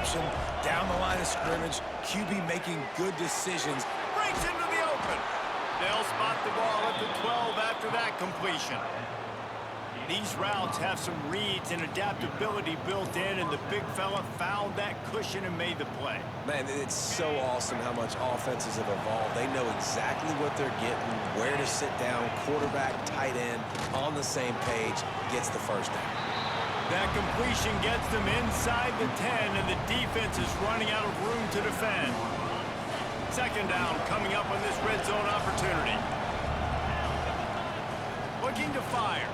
option down the line of scrimmage. QB making good decisions. Breaks into the open. They'll spot the ball at the 12 after that completion. These routes have some reads and adaptability built in, and the big fella found that cushion and made the play. Man, it's so awesome how much offenses have evolved. They know exactly what they're getting, where to sit down, quarterback, tight end, on the same page, gets the first down. That completion gets them inside the 10, and the defense is running out of room to defend. Second down coming up on this red zone opportunity. Looking to fire.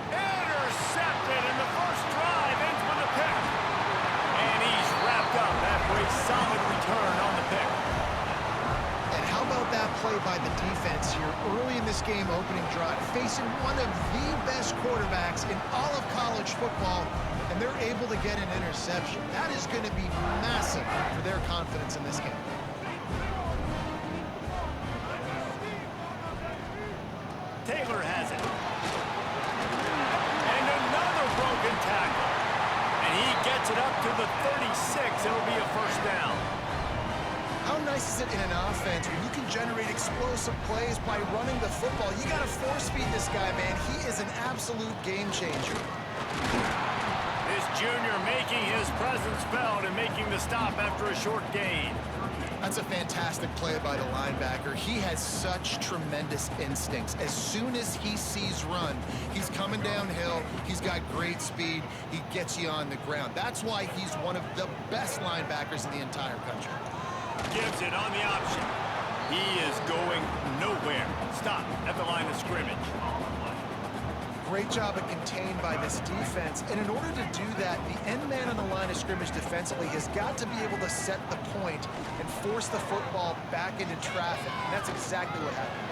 Intercepted, and the first drive ends with a pick. And he's wrapped up after a solid return on the pick. And how about that play by the defense here early in this game opening drive, facing one of the best quarterbacks in all of college football, and they're able to get an interception. That is going to be massive for their confidence in this game. Taylor has it. And another broken tackle. And he gets it up to the 36. It'll be a first down. How nice is it in an offense when you can generate explosive plays by running the football? You got to force feed this guy, man. He is an absolute game changer. This junior making his presence felt and making the stop after a short gain. That's a fantastic play by the linebacker. He has such tremendous instincts. As soon as he sees run, he's coming downhill. He's got great speed. He gets you on the ground. That's why he's one of the best linebackers in the entire country. Gives it on the option. He is going nowhere. Stop at the line of scrimmage. Great job of contained by this defense. And in order to do that, the end man on the line of scrimmage defensively has got to be able to set the point and force the football back into traffic. And that's exactly what happened.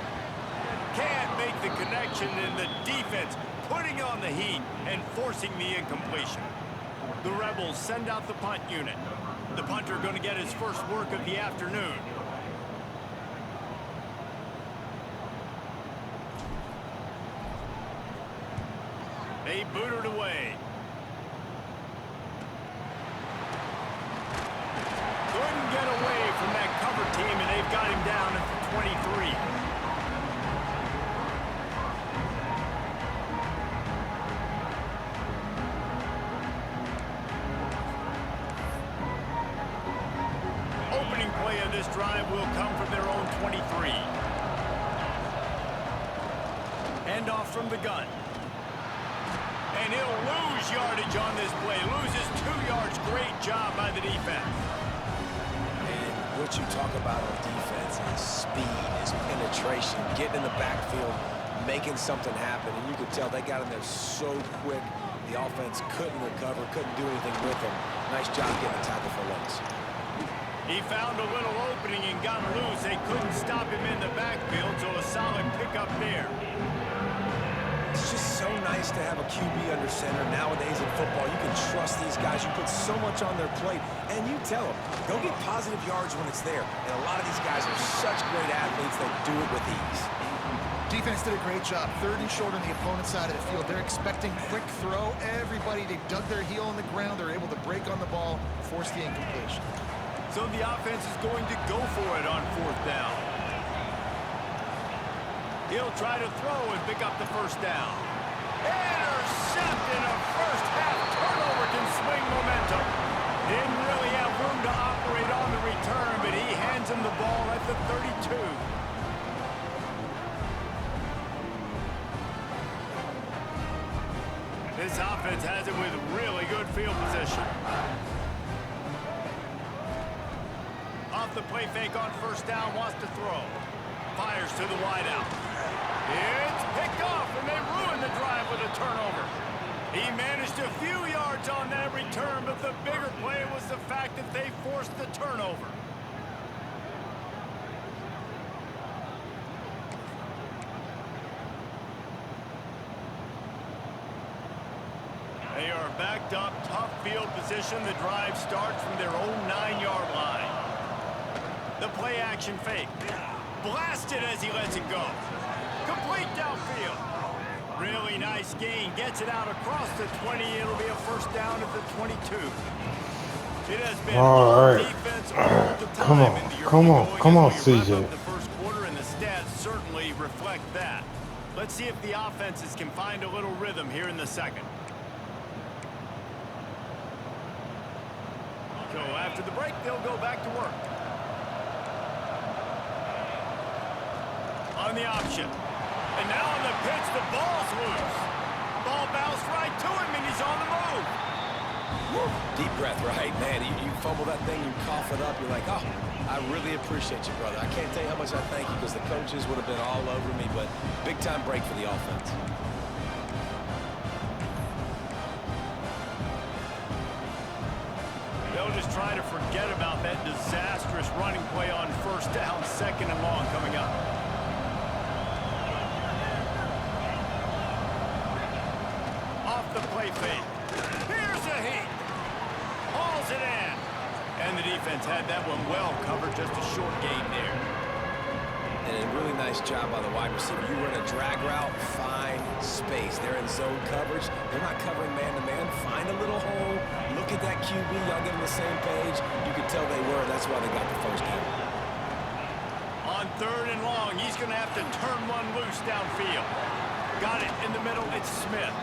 Can't make the connection in the defense, putting on the heat and forcing the incompletion. The Rebels send out the punt unit. The punter going to get his first work of the afternoon. They boot it away. Couldn't get away from that cover team, and they've got him down at the 23. Opening play of this drive will come from their own 23. Hand off from the gun. And he'll lose yardage on this play. Loses 2 yards. Great job by the defense. And what you talk about on defense is speed, is penetration, getting in the backfield, making something happen. And you could tell they got in there so quick. The offense couldn't recover, couldn't do anything with them. Nice job getting the tackle for loss. He found a little opening and got loose. They couldn't stop him in the backfield, so a solid pickup there. It's just so nice to have a QB under center. Nowadays in football, you can trust these guys. You put so much on their plate, and you tell them, go get positive yards when it's there. And a lot of these guys are such great athletes, they do it with ease. Defense did a great job. 3rd and short on the opponent's side of the field. They're expecting quick throw. Everybody, they dug their heel on the ground. They're able to break on the ball, force the incompletion. So the offense is going to go for it on 4th down. He'll try to throw and pick up the first down. Intercepted. A first half turnover can swing momentum. Didn't really have room to operate on the return, but he hands him the ball at the 32. This offense has it with really good field position. Off the play fake on first down, wants to throw. Fires to the wideout. It's picked off, and they ruined the drive with a turnover. He managed a few yards on that return, but the bigger play was the fact that they forced the turnover. They are backed up, tough field position. The drive starts from their own 9-yard line. The play action fake. Blasted as he lets it go. Complete downfield. Really nice gain. Gets it out across the 20. It'll be a first down at the 22. It has been All all right. defense all the Come time on. into your Come on. going Come on, as we wrap CJ. up the first quarter, and the stats certainly reflect that. Let's see if the offenses can find a little rhythm here in the second. So after the break, they'll go back to work. On the option. And now on the pitch, the ball's loose. Ball bounced right to him, and he's on the move. Woo. Deep breath, right? Man, you fumble that thing, you cough it up, you're like, oh, I really appreciate you, brother. I can't tell you how much I thank you because the coaches would have been all over me, but big-time break for the offense. They'll just try to forget about that disastrous running play on first down, second and long coming up. Off the play fake. Here's a heat. Hauls it in. And the defense had that one well covered, just a short gain there. And a really nice job by the wide receiver. You run a drag route, find space. They're in zone coverage. They're not covering man-to-man. Find a little hole. Look at that QB. Y'all get on the same page. You could tell they were. That's why they got the first down. On third and long, he's going to have to turn one loose downfield. Got it in the middle. It's Smith.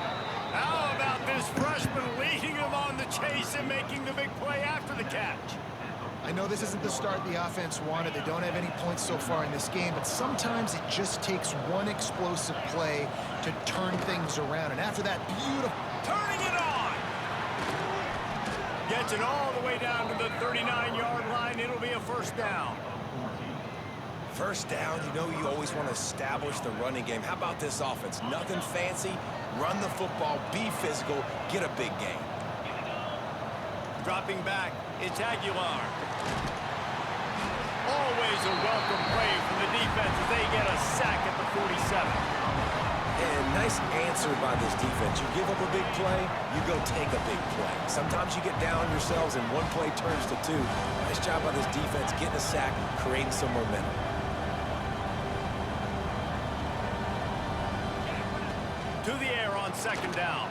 How about this freshman leading him on the chase and making the big play after the catch? I know this isn't the start the offense wanted. They don't have any points so far in this game, but sometimes it just takes one explosive play to turn things around. And after that, beautiful. Turning it on. Gets it all the way down to the 39-yard line. It'll be a first down. First down, you know you always want to establish the running game. How about this offense? Nothing fancy. Run the football, be physical, get a big gain. Dropping back, it's Aguilar. Always a welcome play from the defense as they get a sack at the 47. And nice answer by this defense. You give up a big play, you go take a big play. Sometimes you get down on yourselves and one play turns to two. Nice job by this defense getting a sack, creating some momentum. To the air on second down.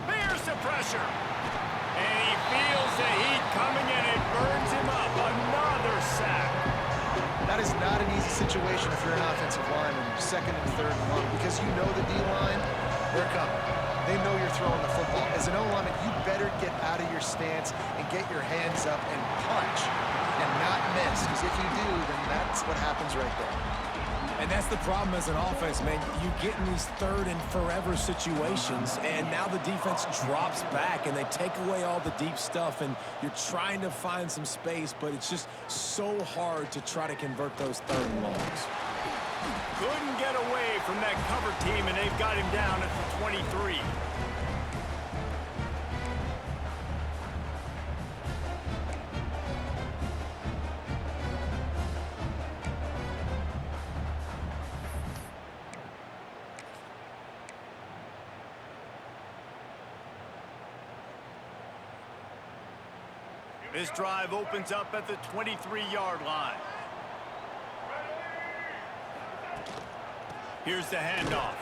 There's the pressure. And he feels the heat coming and it burns him up. Another sack. That is not an easy situation if you're an offensive lineman, second and third and long, because you know the D-line, they're coming. They know you're throwing the football. As an O-lineman, you better get out of your stance and get your hands up and punch and not miss, because if you do, then that's what happens right there. And that's the problem as an offense, man. You get in these third and forever situations, and now the defense drops back, and they take away all the deep stuff, and you're trying to find some space, but it's just so hard to try to convert those third and longs. Couldn't get away from that cover team, and they've got him down at the 23. This drive opens up at the 23-yard line. Here's the handoff.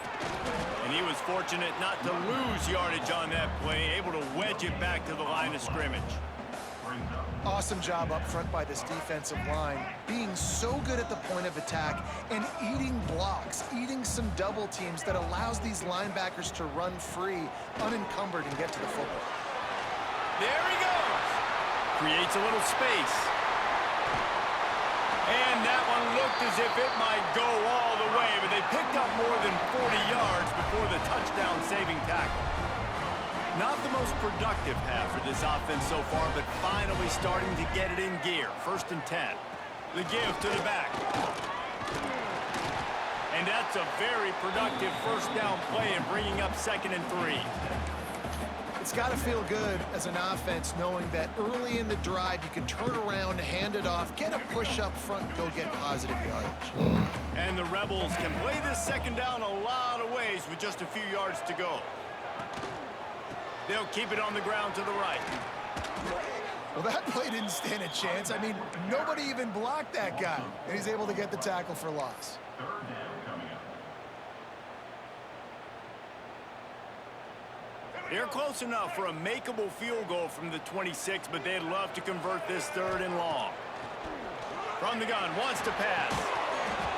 And he was fortunate not to lose yardage on that play, able to wedge it back to the line of scrimmage. Awesome job up front by this defensive line, being so good at the point of attack and eating blocks, eating some double teams that allows these linebackers to run free, unencumbered, and get to the football. There he goes. Creates a little space. And that one looked as if it might go all the way, but they picked up more than 40 yards before the touchdown-saving tackle. Not the most productive half for this offense so far, but finally starting to get it in gear. First and 10. The give to the back. And that's a very productive first down play and bringing up second and 3. It's got to feel good as an offense knowing that early in the drive you can turn around, hand it off, get a push up front, and go get positive yardage. And the Rebels can play this second down a lot of ways with just a few yards to go. They'll keep it on the ground to the right. Well, that play didn't stand a chance. I mean, nobody even blocked that guy, and he's able to get the tackle for loss. They're close enough for a makeable field goal from the 26, but they'd love to convert this 3rd and long. From the gun, wants to pass.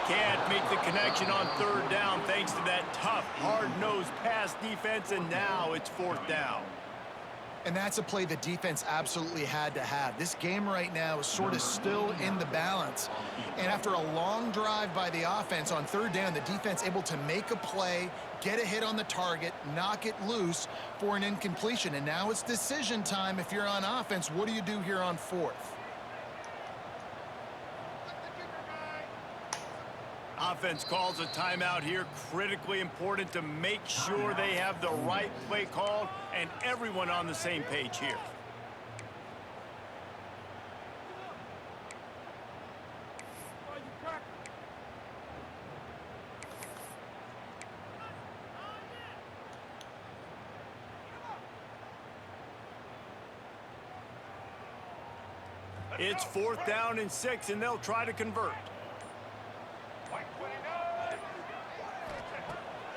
Can't make the connection on 3rd down thanks to that tough, hard-nosed pass defense, and now it's 4th down. And that's a play the defense absolutely had to have. This game right now is sort of still in the balance. And after a long drive by the offense on 3rd down, the defense able to make a play, get a hit on the target, knock it loose for an incompletion. And now it's decision time if you're on offense. What do you do here on 4th? Offense calls a timeout here. Critically important to make sure they have the right play called and everyone on the same page here. It's 4th down and 6, and they'll try to convert.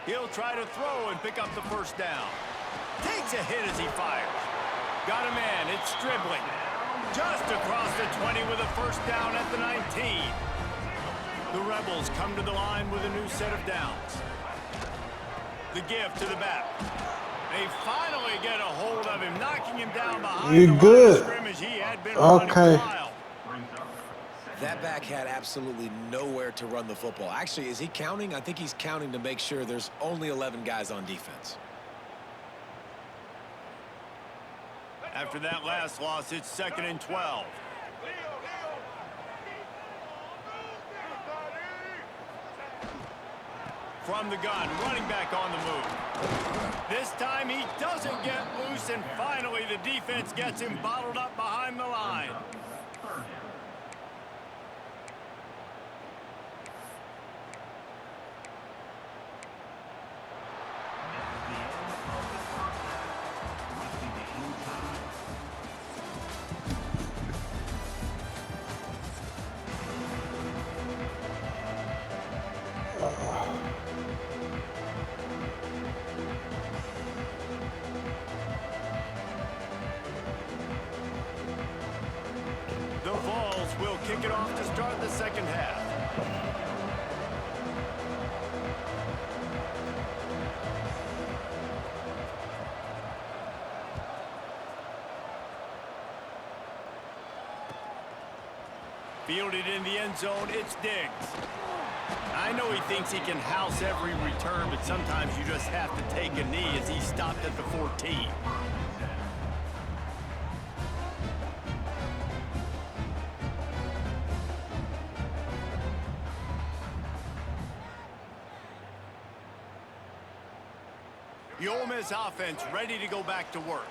He'll try to throw and pick up the 1st down. Takes a hit as he fires. Got a man, it's Stribling. Just across the 20 with a 1st down at the 19. The Rebels come to the line with a new set of downs. The give to the back. They finally get a hold of him, knocking him down behind the line of scrimmage. He had been running wild. That back had absolutely nowhere to run the football. Actually, is he counting? I think he's counting to make sure there's only 11 guys on defense. After that last loss, it's 2nd and 12. From the gun, running back on the move. This time he doesn't get loose, and finally the defense gets him bottled up behind the line. The Vols will kick it off to start the 2nd half. Fielded in the end zone, it's Diggs. I know he thinks he can house every return, but sometimes you just have to take a knee as he stopped at the 14. The Ole Miss offense ready to go back to work.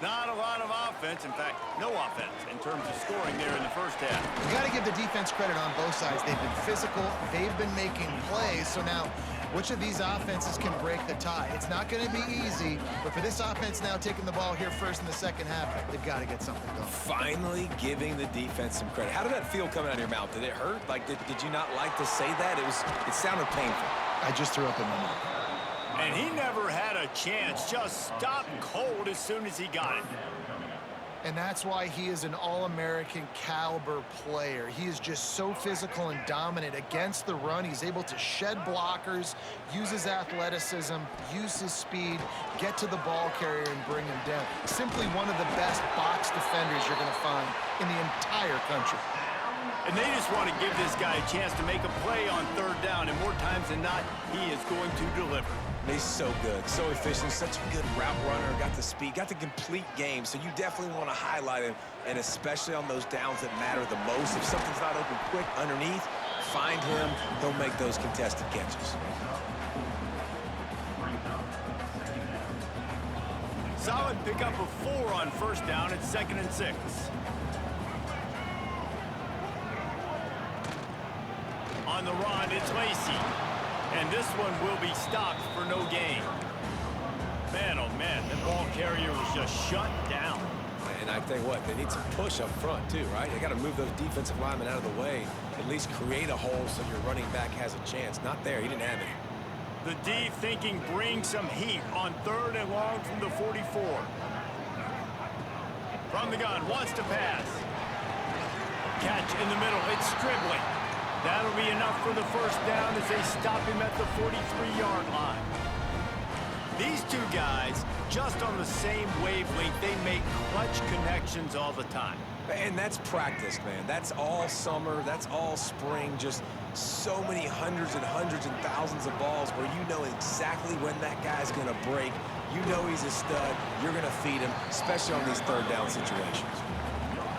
Not a lot of offense, in fact, no offense in terms of scoring there in the 1st half. You got to give the defense credit on both sides. They've been physical, they've been making plays. So now, which of these offenses can break the tie? It's not going to be easy, but for this offense now taking the ball here first in the 2nd half, they've got to get something going. Finally giving the defense some credit. How did that feel coming out of your mouth? Did it hurt? Like, did you not like to say that? It sounded painful. I just threw up in my mouth. And he never had a chance, just stopped cold as soon as he got it. And that's why he is an All-American caliber player. He is just so physical and dominant against the run. He's able to shed blockers, use his athleticism, use his speed, get to the ball carrier and bring him down. Simply one of the best box defenders you're going to find in the entire country. And they just want to give this guy a chance to make a play on 3rd down, and more times than not, he is going to deliver. He's so good, so efficient, such a good route runner, got the speed, got the complete game, so you definitely want to highlight him, and especially on those downs that matter the most. If something's not open quick underneath, find him, he'll make those contested catches. Solid pickup of 4 on 1st down at 2nd and 6. On the run, it's Lacy. And this one will be stopped for no gain. Man, oh man, the ball carrier was just shut down. And I tell you what, they need some push up front too, right? They got to move those defensive linemen out of the way, at least create a hole so your running back has a chance. Not there, he didn't have it. The D thinking bring some heat on 3rd and long from the 44. From the gun, wants to pass. Catch in the middle, it's Stribling. That'll be enough for the first down as they stop him at the 43-yard line. These two guys, just on the same wavelength, they make clutch connections all the time. And that's practice, man. That's all summer. That's all spring. Just so many hundreds and thousands of balls where you know exactly when that guy's going to break. You know he's a stud. You're going to feed him, especially on these 3rd down situations.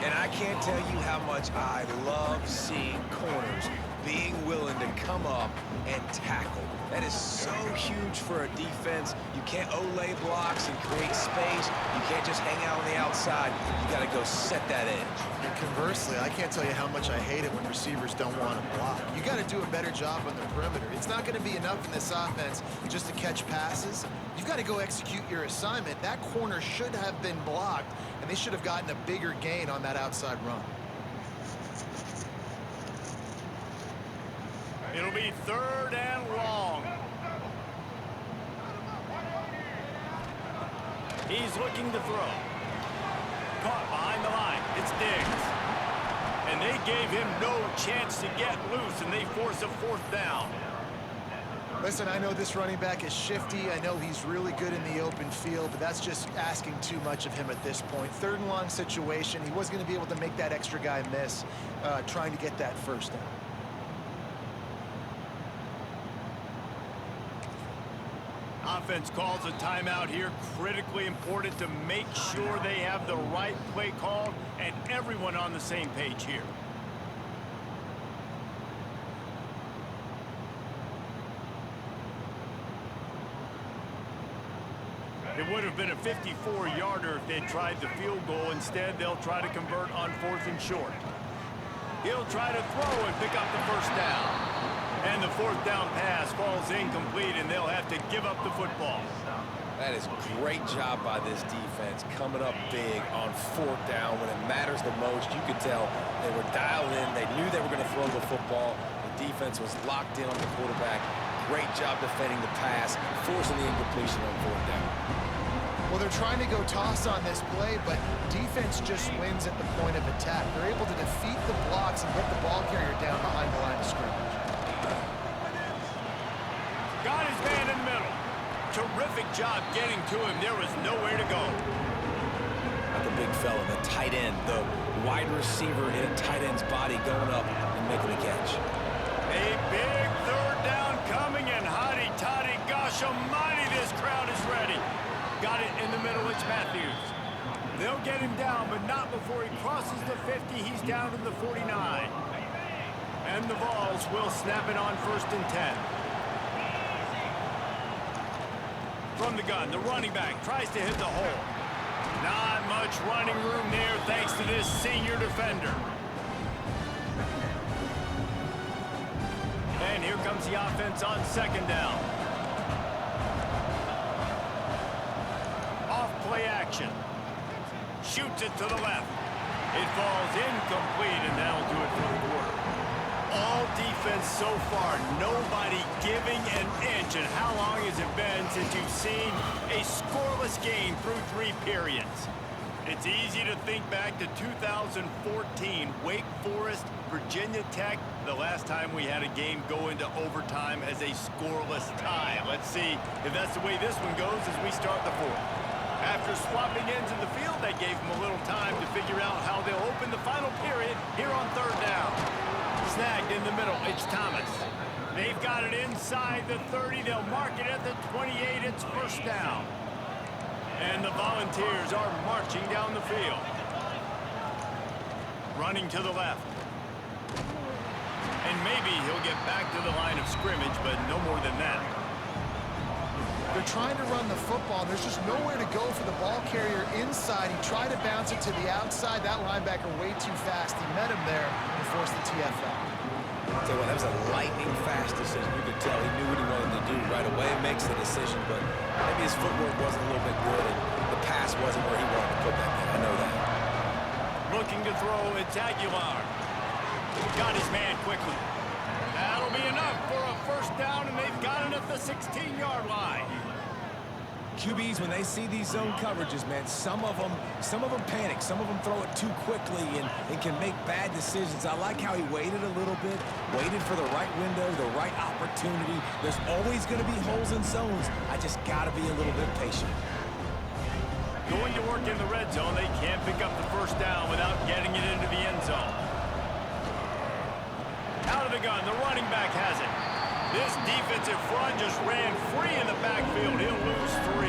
And I can't tell you how much I love seeing corners being willing to come up and tackle. That is so huge for a defense. You can't olay blocks and create space. You can't just hang out on the outside. You got to go set that edge. And conversely, I can't tell you how much I hate it when receivers don't want to block. You got to do a better job on the perimeter. It's not going to be enough in this offense just to catch passes. You've got to go execute your assignment. That corner should have been blocked, and they should have gotten a bigger gain on that outside run. It'll be 3rd and long. He's looking to throw. Caught behind the line. It's Diggs. And they gave him no chance to get loose, and they force a 4th down. Listen, I know this running back is shifty. I know he's really good in the open field, but that's just asking too much of him at this point. 3rd and long situation. He wasn't going to be able to make that extra guy miss trying to get that first down. Offense calls a timeout here. Critically important to make sure they have the right play called and everyone on the same page here. It would have been a 54-yarder if they'd tried the field goal. Instead, they'll try to convert on 4th and short. He'll try to throw and pick up the first down. And the 4th down pass falls incomplete, and they'll have to give up the football. That is a great job by this defense, coming up big on 4th down when it matters the most. You could tell they were dialed in. They knew they were going to throw the football. The defense was locked in on the quarterback. Great job defending the pass, forcing the incompletion on 4th down. Well, they're trying to go toss on this play, but defense just wins at the point of attack. They're able to defeat the blocks and get the ball carrier down behind the line of scrimmage. Got his man in the middle. Terrific job getting to him. There was nowhere to go. Not the big fella, the tight end, the wide receiver in a tight end's body going up and making a catch. A big 3rd down coming, and hotty toddy, gosh almighty, this crowd is ready. Got it in the middle, it's Matthews. They'll get him down, but not before he crosses the 50. He's down to the 49. And the Vols will snap it on 1st and 10. From the gun, the running back tries to hit the hole. Not much running room there thanks to this senior defender. And here comes the offense on 2nd down. Off play action. Shoots it to the left. It falls incomplete, and that'll do it for the quarter. All defense so far, nobody giving an inch. And how long has it been since you've seen a scoreless game through 3 periods? It's easy to think back to 2014, Wake Forest, Virginia Tech, the last time we had a game go into overtime as a scoreless tie. Let's see if that's the way this one goes as we start the 4th. After swapping ends in the field, that gave them a little time to figure out how they'll open the final period here on 3rd down. Snagged in the middle, it's Thomas. They've got it inside the 30. They'll mark it at the 28. It's 1st down. And the Volunteers are marching down the field. Running to the left. And maybe he'll get back to the line of scrimmage, but no more than that. They're trying to run the football. There's just nowhere to go for the ball carrier inside. He tried to bounce it to the outside. That linebacker way too fast. He met him there and forced the TFL. I'll tell you what, that was a lightning-fast decision. You could tell he knew what he wanted to do right away. Makes the decision, but maybe his footwork wasn't a little bit good, and the pass wasn't where he wanted to put that in. I know that. Looking to throw, it's Aguilar. Got his man quickly. That'll be enough for a first down, and they've got it at the 16-yard line. QBs, when they see these zone coverages, man, some of them panic. Some of them throw it too quickly and can make bad decisions. I like how he waited a little bit, waited for the right window, the right opportunity. There's always going to be holes in zones. I just got to be a little bit patient. Going to work in the red zone, they can't pick up the first down without getting it into the end zone. Out of the gun, the running back has it. This defensive front just ran free in the backfield. He'll lose 3.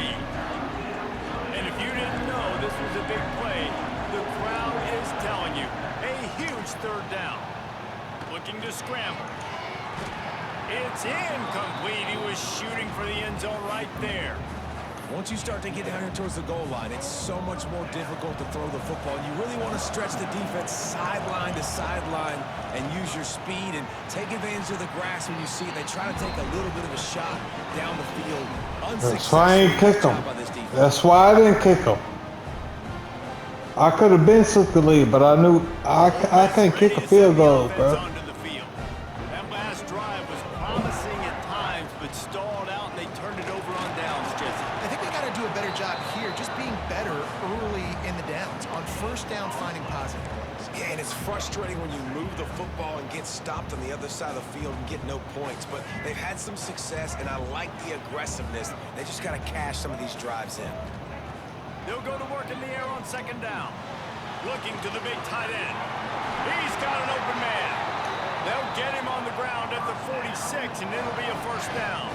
And if you didn't know this was a big play, the crowd is telling you. A huge third down. Looking to scramble. It's incomplete. He was shooting for the end zone right there. Once you start to get down here towards the goal line, it's so much more difficult to throw the football. You really want to stretch the defense sideline to sideline and use your speed and take advantage of the grass when you see it. They try to take a little bit of a shot down the field. That's why I ain't kick him. That's why I didn't kick him. I could have been took the lead, but I knew I can't kick a field goal, bro. That last drive was promising at times, but stalled out, and they turned it over on downs, Jesse. I think they got to do a better job here, just being better early in the downs, on first down finding positive plays. Yeah, and it's frustrating when you move the football and get stopped on the other side of the field and get no points. But they've had some success, and I like the aggressiveness. They just got to cash some of these drives in. They'll go to work in the air on second down. Looking to the big tight end. He's got an open man. They'll get him on the ground at the 46, and it'll be a first down.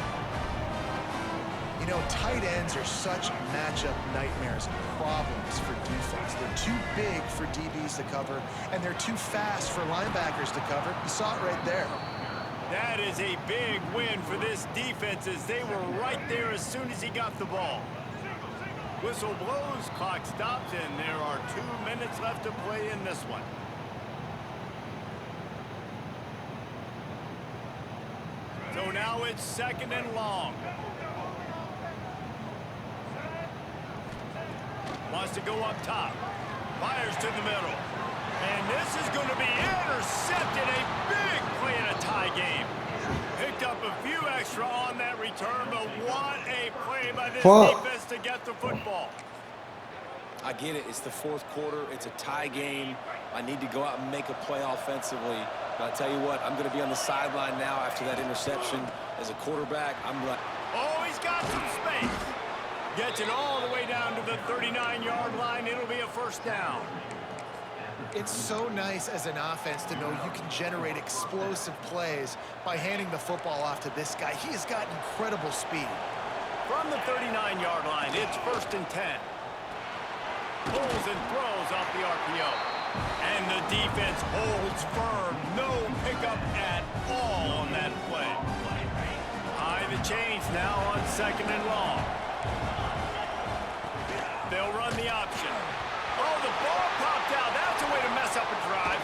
You know, tight ends are such matchup nightmares and problems for defense. They're too big for DBs to cover, and they're too fast for linebackers to cover. You saw it right there. That is a big win for this defense, as they were right there as soon as he got the ball. Whistle blows, clock stops, and there are 2 minutes left to play in this one. So now it's second and long. Wants to go up top. Fires to the middle. And this is going to be intercepted. A big play in a tie game. Picked up a few extra on that return, but what a play by this defense to get the football. I get it. It's the fourth quarter. It's a tie game. I need to go out and make a play offensively. But I tell you what, I'm going to be on the sideline now after that interception. As a quarterback, I'm like... Oh, he's got some space. Gets it all the way down to the 39-yard line. It'll be a first down. It's so nice as an offense to know you can generate explosive plays by handing the football off to this guy. He has got incredible speed. From the 39-yard line, it's first and 10. Pulls and throws off the RPO. And the defense holds firm. No pickup at all on that play. High the chains now on second and long. They'll run the option. Oh, the ball popped out. That's a way to mess up a drive.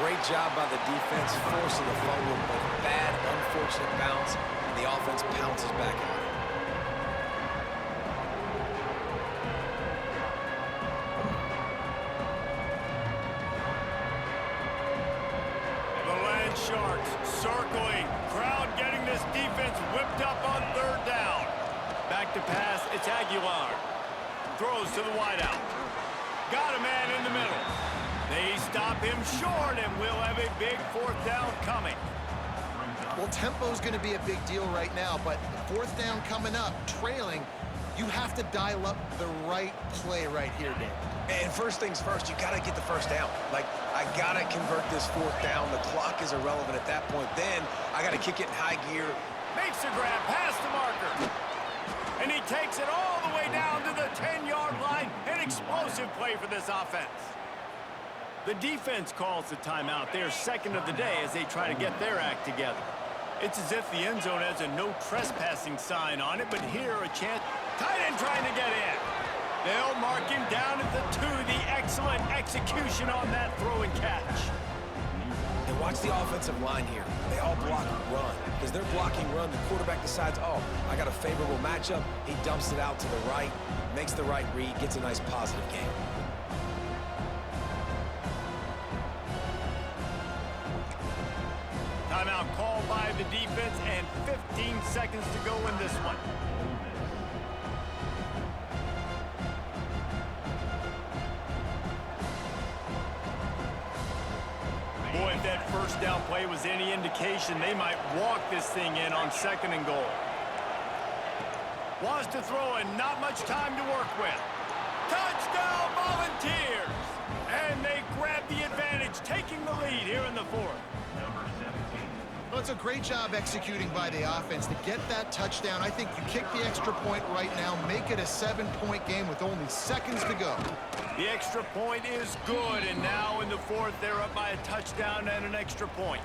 Great job by the defense, forcing the fumble, but bad, unfortunate bounce, and the offense pounces back on it. The Land Sharks circling. Crowd getting this defense whipped up on third down. Back to pass, it's Aguilar. Throws to the wideout. Got a man in the middle. They stop him short, and we'll have a big fourth down coming. Well, tempo's going to be a big deal right now, but fourth down coming up, trailing, you have to dial up the right play right here, Dave. And first things first, you got to get the first down. Like, I got to convert this fourth down. The clock is irrelevant at that point. Then I got to kick it in high gear. Makes the grab past the marker. And he takes it all the way down to the 10-yard line. An explosive play for this offense. The defense calls the timeout. They're second of the day as they try to get their act together. It's as if the end zone has a no trespassing sign on it, but here a chance. Tight end trying to get in. They'll mark him down at the 2. The excellent execution on that throw and catch. And watch the offensive line here. They all block run. Because they're blocking run, the quarterback decides, oh, I got a favorable matchup. He dumps it out to the right, makes the right read, gets a nice positive game. Timeout called the defense and 15 seconds to go in this one. Boy, if that first down play was any indication, they might walk this thing in on 2nd and goal. Wants to throw and not much time to work with. Touchdown, Volunteers! And they grab the advantage, taking the lead here in the 4th. Well, it's a great job executing by the offense to get that touchdown. I think you kick the extra point right now, make it a 7-point game with only seconds to go. The extra point is good, and now in the 4th, they're up by a touchdown and an extra point.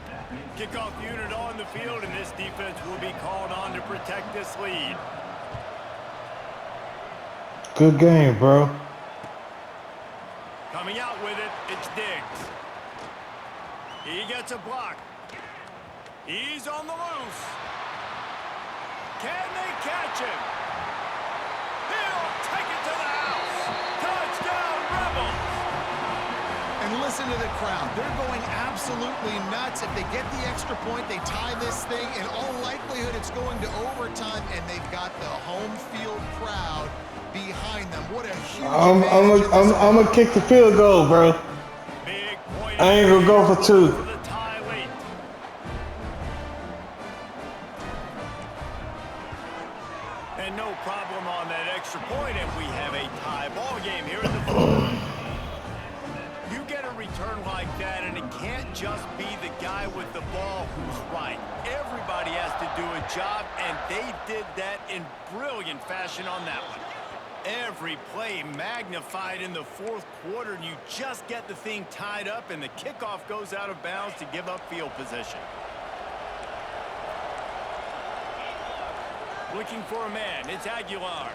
Kickoff unit on the field, and this defense will be called on to protect this lead. Good game, bro. Coming out with it, it's Diggs. He gets a block. He's on the loose. Can they catch him? He'll take it to the house. Touchdown, Rebels! And listen to the crowd. They're going absolutely nuts. If they get the extra point, they tie this thing. In all likelihood, it's going to overtime, and they've got the home field crowd behind them. What a huge advantage. I'm gonna kick the field goal, bro. Big point. I ain't gonna go for 2. For the tie late. And no problem on that extra point, and we have a tie ball game here in the 4th. You get a return like that, and it can't just be the guy with the ball who's right. Everybody has to do a job, and they did that in brilliant fashion on that one. Every play magnified in the 4th quarter, and you just get the thing tied up, and the kickoff goes out of bounds to give up field position. Looking for a man, it's Aguilar.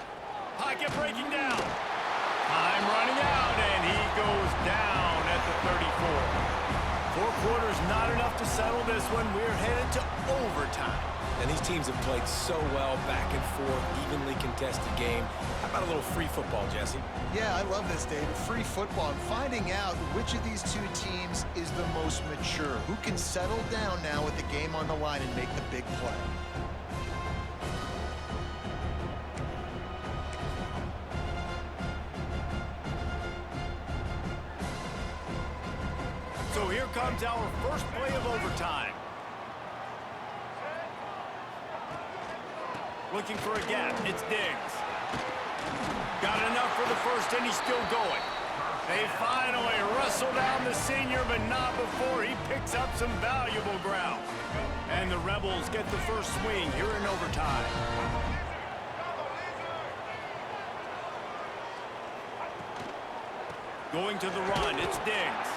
Pocket breaking down. Time running out, and he goes down at the 34. 4 quarters not enough to settle this one. We're headed to overtime. And these teams have played so well, back and forth, evenly contested game. How about a little free football, Jesse? Yeah, I love this, David. Free football and finding out which of these 2 teams is the most mature. Who can settle down now with the game on the line and make the big play. So here comes our first play of overtime. Looking for a gap, it's Diggs. Got enough for the first, and he's still going. They finally wrestle down the senior, but not before he picks up some valuable ground. And the Rebels get the first swing here in overtime. Going to the run, it's Diggs.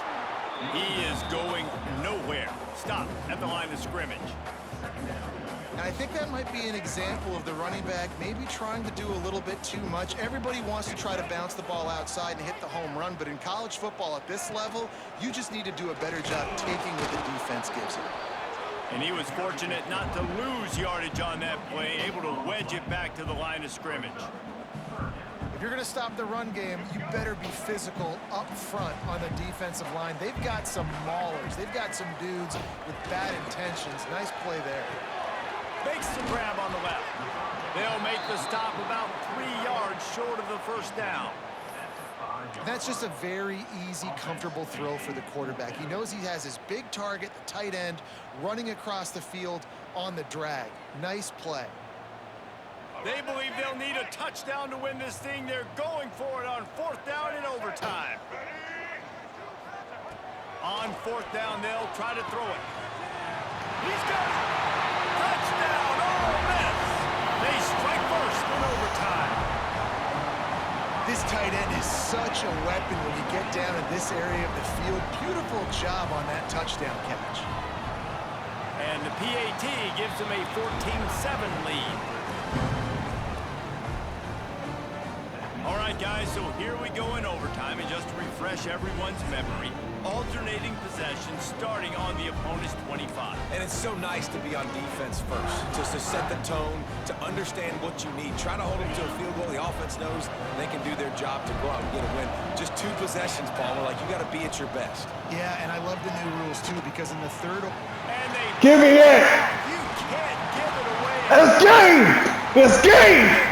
He is going nowhere. Stop at the line of scrimmage. And I think that might be an example of the running back maybe trying to do a little bit too much. Everybody wants to try to bounce the ball outside and hit the home run, but in college football at this level, you just need to do a better job taking what the defense gives you. And he was fortunate not to lose yardage on that play, able to wedge it back to the line of scrimmage. If you're going to stop the run game, you better be physical up front on the defensive line. They've got some maulers. They've got some dudes with bad intentions. Nice play there. Makes the grab on the left. They'll make the stop about 3 yards short of the first down. That's just a very easy, comfortable throw for the quarterback. He knows he has his big target, the tight end, running across the field on the drag. Nice play. They believe they'll need a touchdown to win this thing. They're going for it on 4th down in overtime. On 4th down, they'll try to throw it. He's got it. Touchdown, Ole Miss. They strike first in overtime. This tight end is such a weapon when you get down in this area of the field. Beautiful job on that touchdown catch. And the PAT gives them a 14-7 lead. All right, guys, so here we go in overtime, and just to refresh everyone's memory, alternating possession starting on the opponent's 25. And it's so nice to be on defense first, just to set the tone, to understand what you need. Try to hold them to a field goal. The offense knows they can do their job to go out and get a win. Just 2 possessions, Paul. Like, you got to be at your best. Yeah, and I love the new rules, too, because in the third... And they... Give me that! You It's game! It's game!